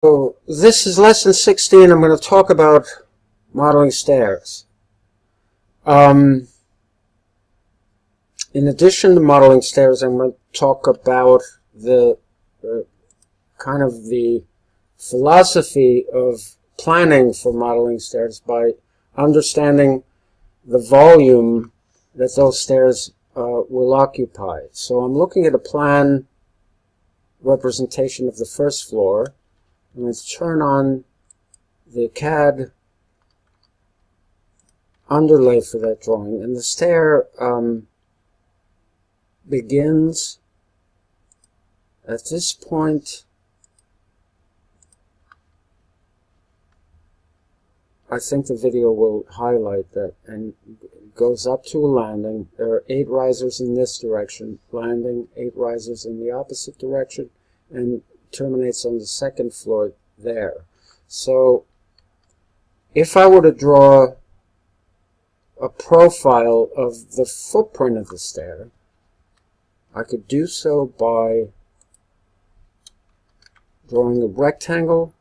So this is lesson 16. I'm going to talk about modeling stairs. In addition to modeling stairs, I'm going to talk about the kind of the philosophy of planning for modeling stairs by understanding the volume that those stairs will occupy. So I'm looking at a plan representation of the first floor. I'm going to turn on the CAD underlay for that drawing, and the stair begins at this point. I think the video will highlight that, and goes up to a landing. There are 8 risers in this direction, landing, 8 risers in the opposite direction, and terminates on the second floor there. So if I were to draw a profile of the footprint of the stair, I could do so by drawing a rectangle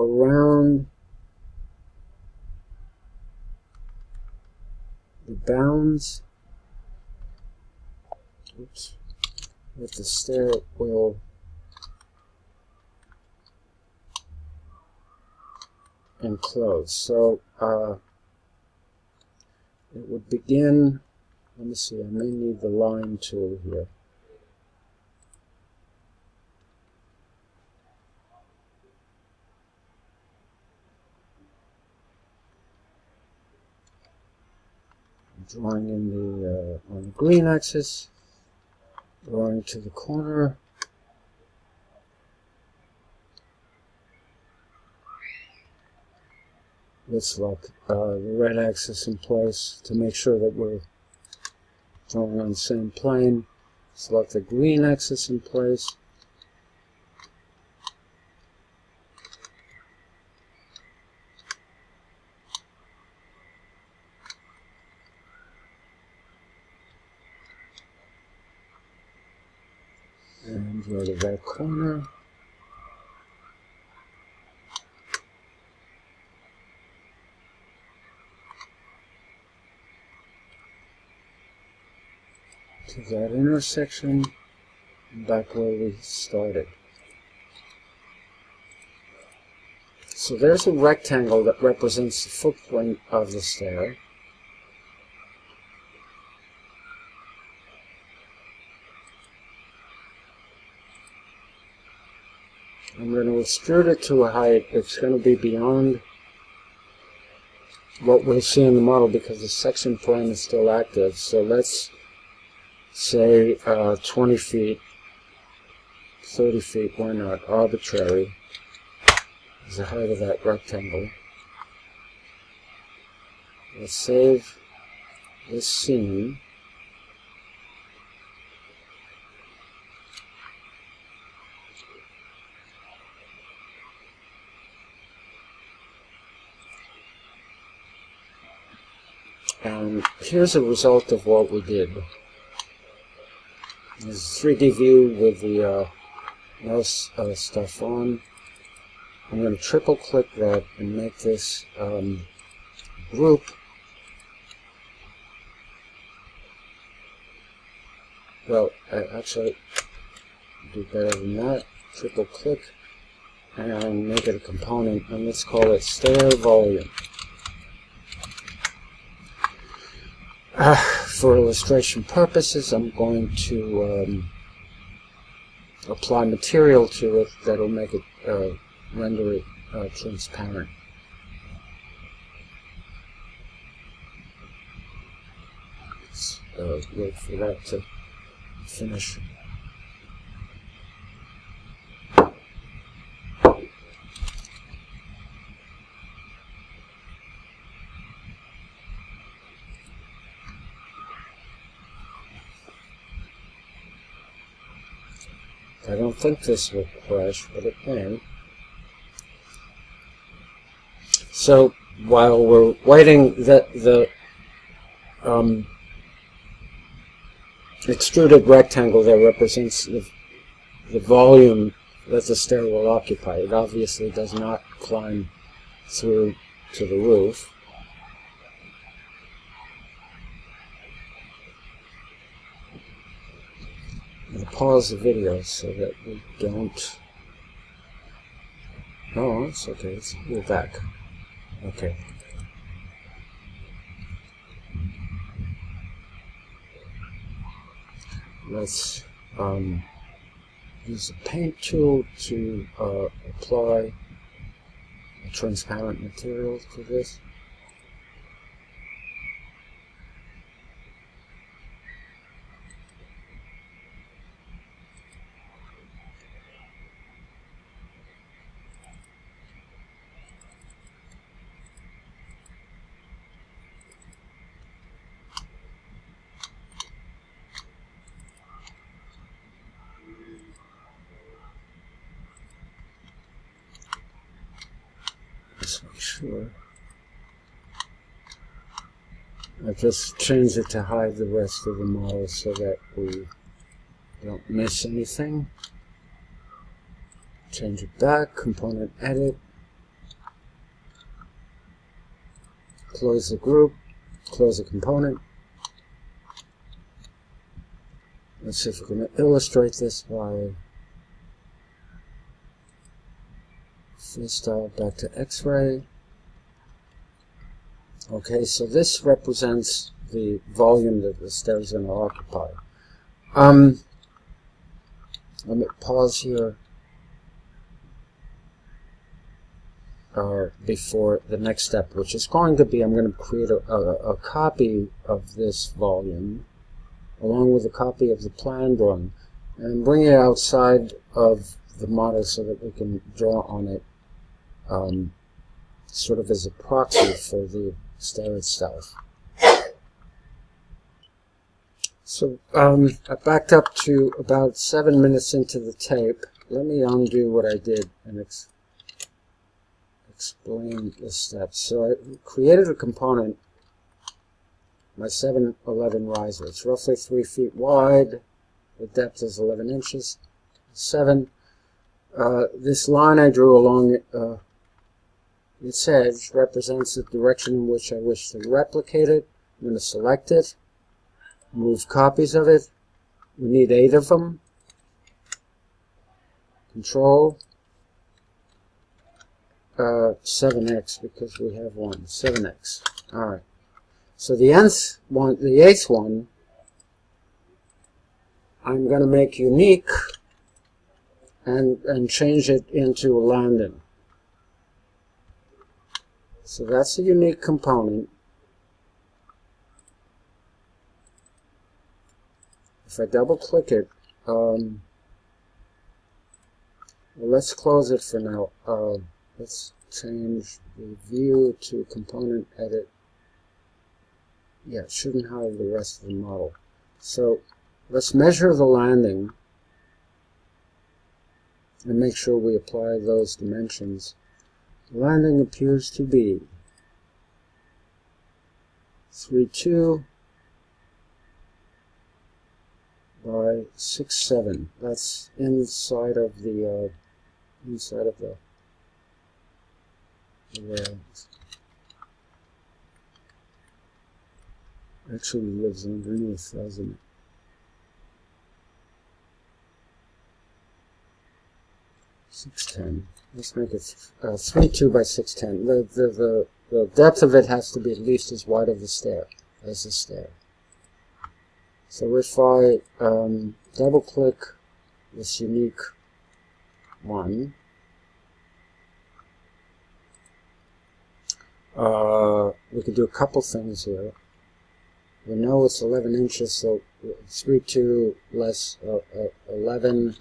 around the bounds that the stair will enclose. So it would begin, let me see, I may need the line tool here. I'm drawing in the on the green axis, drawing to the corner. Let's lock the red axis in place to make sure that we're drawing on the same plane. Select the green axis in place. And draw the red corner. To that intersection, back where we started. So there's a rectangle that represents the footprint of the stair. I'm going to extrude it to a height that's going to be beyond what we'll see in the model because the section plane is still active. So let's say 20 feet, 30 feet, why not, arbitrary, is the height of that rectangle. Let's save this scene. And here's a result of what we did. There's a 3D view with the mouse stuff on. I'm going to triple click that and make this group. Well, actually, do better than that. Triple click and make it a component, and let's call it stair volume. For illustration purposes, I'm going to apply material to it that'll make it render it transparent. Let's wait for that to finish. I don't think this will crash, but it may. So while we're waiting, the extruded rectangle there represents the the volume that the stair will occupy. It obviously does not climb through to the roof. I'll pause the video so that we don't... Oh, it's okay. We're back. Okay. Let's use the paint tool to apply a transparent material to this. Let's make sure. I just changed it to hide the rest of the model so that we don't miss anything. Change it back, component edit, close the group, close the component. Let's see if we can illustrate this by freestyle back to X-ray. Okay, so this represents the volume that the stair is going to occupy. Let me pause here before the next step, which is going to be I'm going to create a copy of this volume along with a copy of the plan drawing and bring it outside of the model so that we can draw on it sort of as a proxy for the stair itself. So I backed up to about 7 minutes into the tape. Let me undo what I did and explain the steps. So I created a component, my 711 riser. It's roughly 3 feet wide. The depth is 11 inches. 7. This line I drew along its edge represents the direction in which I wish to replicate it. I'm going to select it, move copies of it. We need 8 of them. Control 7x because we have one. 7x. All right. So the nth one, the 8th one, I'm going to make unique and change it into a landing. So that's a unique component. If I double click it, well, let's close it for now. Let's change the view to component edit. Yeah, it shouldn't hide the rest of the model. So let's measure the landing and make sure we apply those dimensions. The landing appears to be 3.2 by 6.7. That's inside of the actually lives underneath, doesn't it? .610. Let's make it 3.2 by 6.10. The depth of it has to be at least as wide as the stair. So if I double click this unique one, we could do a couple things here. We know it's 11 inches, so 3.2 less 11.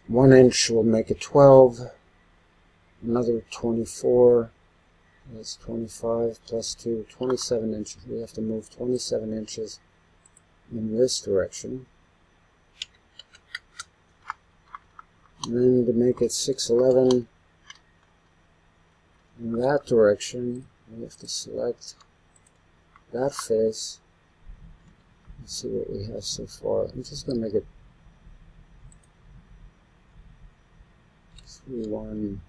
1 inch will make it 12. Another 24. That's 25 plus 2, 27 inches. We have to move 27 inches in this direction. And then to make it 6.11 in that direction, we have to select that face Let's see what we have so far. I'm just going to make it 3-1.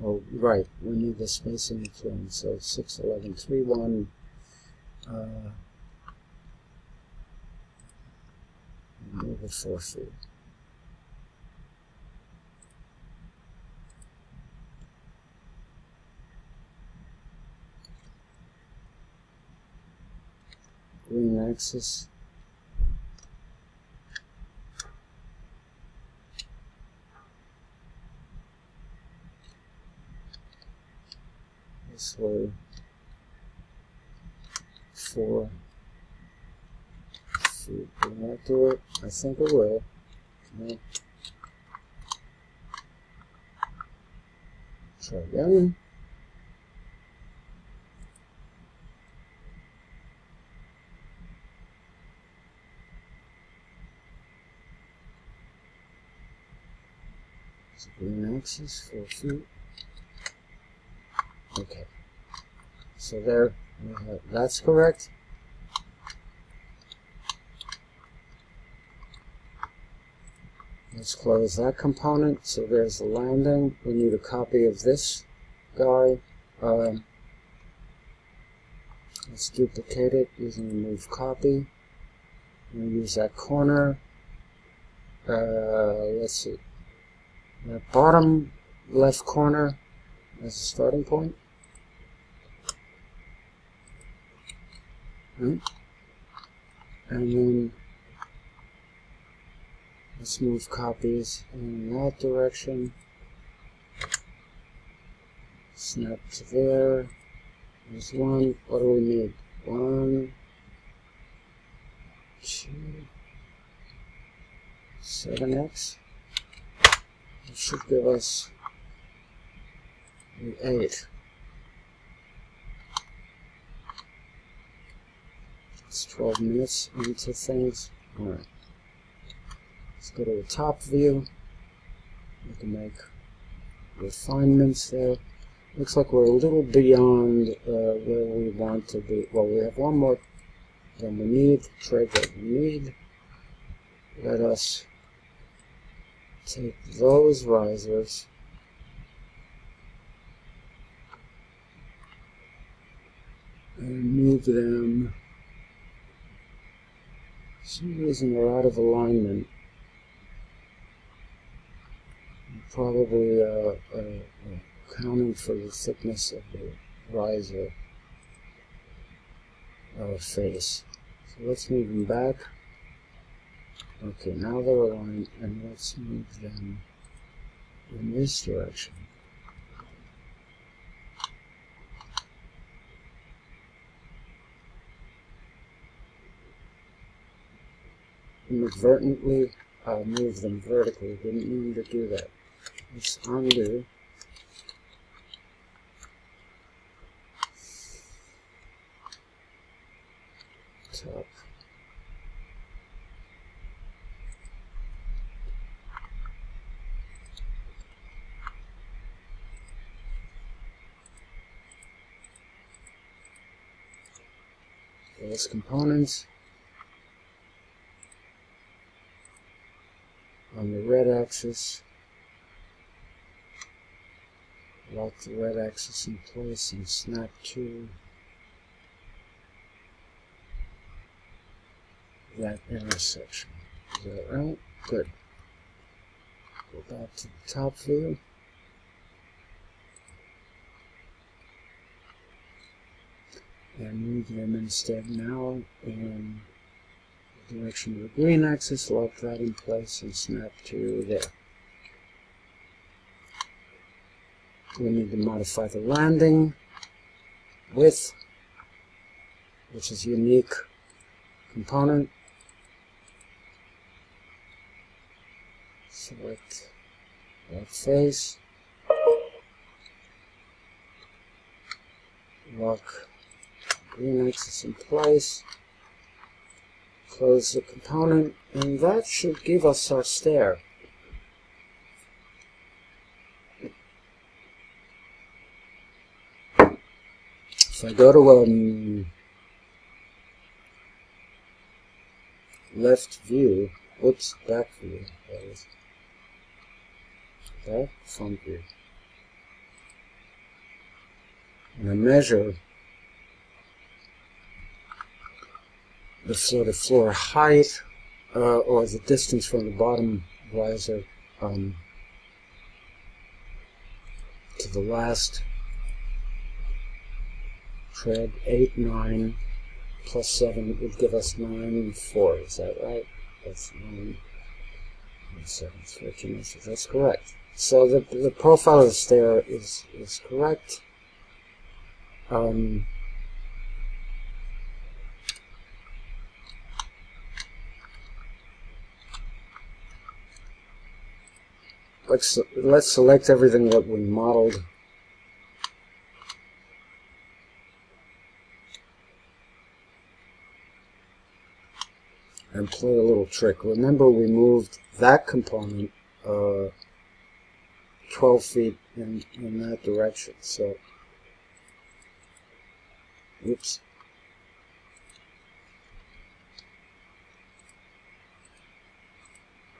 Oh, right. We need the space in between. So 611, 3-1. Move it 4 feet. Green axis. This way. 4 feet. Will that do it? I think it will. No. Try again. Green axis, 4 feet. Okay. So there we have, that's correct. Let's close that component. So there's the landing. We need a copy of this guy. Let's duplicate it using the move copy. We'll use that corner. Let's see. That bottom left corner as a starting point. And then let's move copies in that direction. Snap to there. There's one. What do we need? 1, 2, 7x. It should give us an 8. It's 12 minutes into things. Alright. Let's go to the top view. We can make refinements there. Looks like we're a little beyond where we want to be. Well, we have one more than we need. Trade that we need. Let us take those risers and move them. For some reason they're out of alignment. Probably accounting for the thickness of the riser face. So let's move them back. Okay, now they're aligned, and let's move them in this direction. Inadvertently, I'll move them vertically. Didn't mean to do that. Let's undo. Top. Those components. On the red axis, lock the red axis in place and snap to that intersection. Is that right? Good. Go back to the top view. And move them instead now in the direction of the green axis, lock that in place and snap to there. We need to modify the landing width, which is a unique component. Select that face. Lock green axis in place. Close the component, and that should give us our stair. If I go to left view, whoops, back view, that is, back front view, and I measure the sort of floor height, or the distance from the bottom riser to the last tread. 8, 9 plus 7 would give us 9, 4. Is that right? That's 9, 7, 13 inches. That's correct. So the profile of the stair is correct. Let's select everything that we modeled. And play a little trick. Remember, we moved that component 12 feet in that direction. So, oops.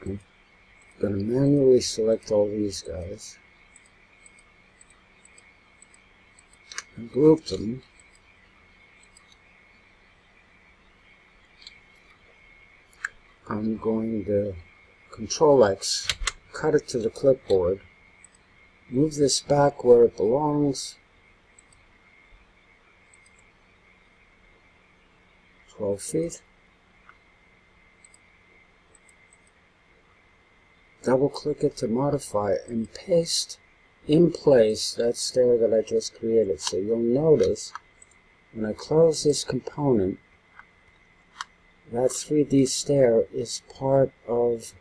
I'm going to manually select all these guys and group them. I'm going to Control X, cut it to the clipboard, move this back where it belongs, 12 feet, double click it to modify, and paste in place that stair that I just created. So you'll notice when I close this component, that 3D stair is part of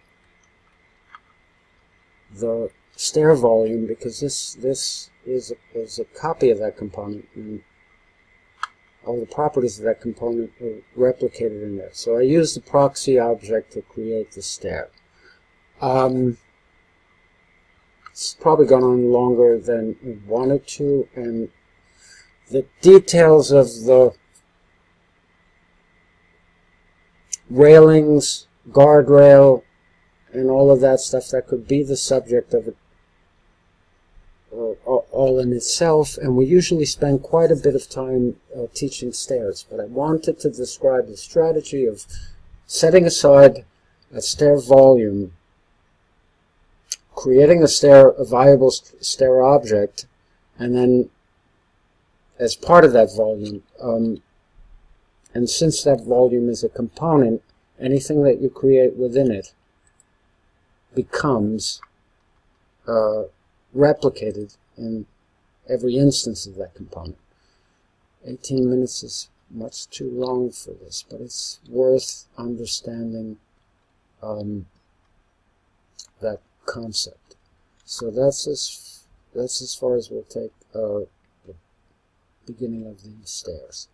the stair volume, because this is a copy of that component, and all the properties of that component are replicated in there. So I use the proxy object to create the stair. It's probably gone on longer than we wanted to, and the details of the railings, guardrail, and all of that stuff that could be the subject of it all in itself, and we usually spend quite a bit of time teaching stairs, but I wanted to describe the strategy of setting aside a stair volume, creating a viable stair object, and then as part of that volume, and since that volume is a component, anything that you create within it becomes replicated in every instance of that component. 18 minutes is much too long for this, but it's worth understanding that concept. So that's as far as we'll take the beginning of these stairs.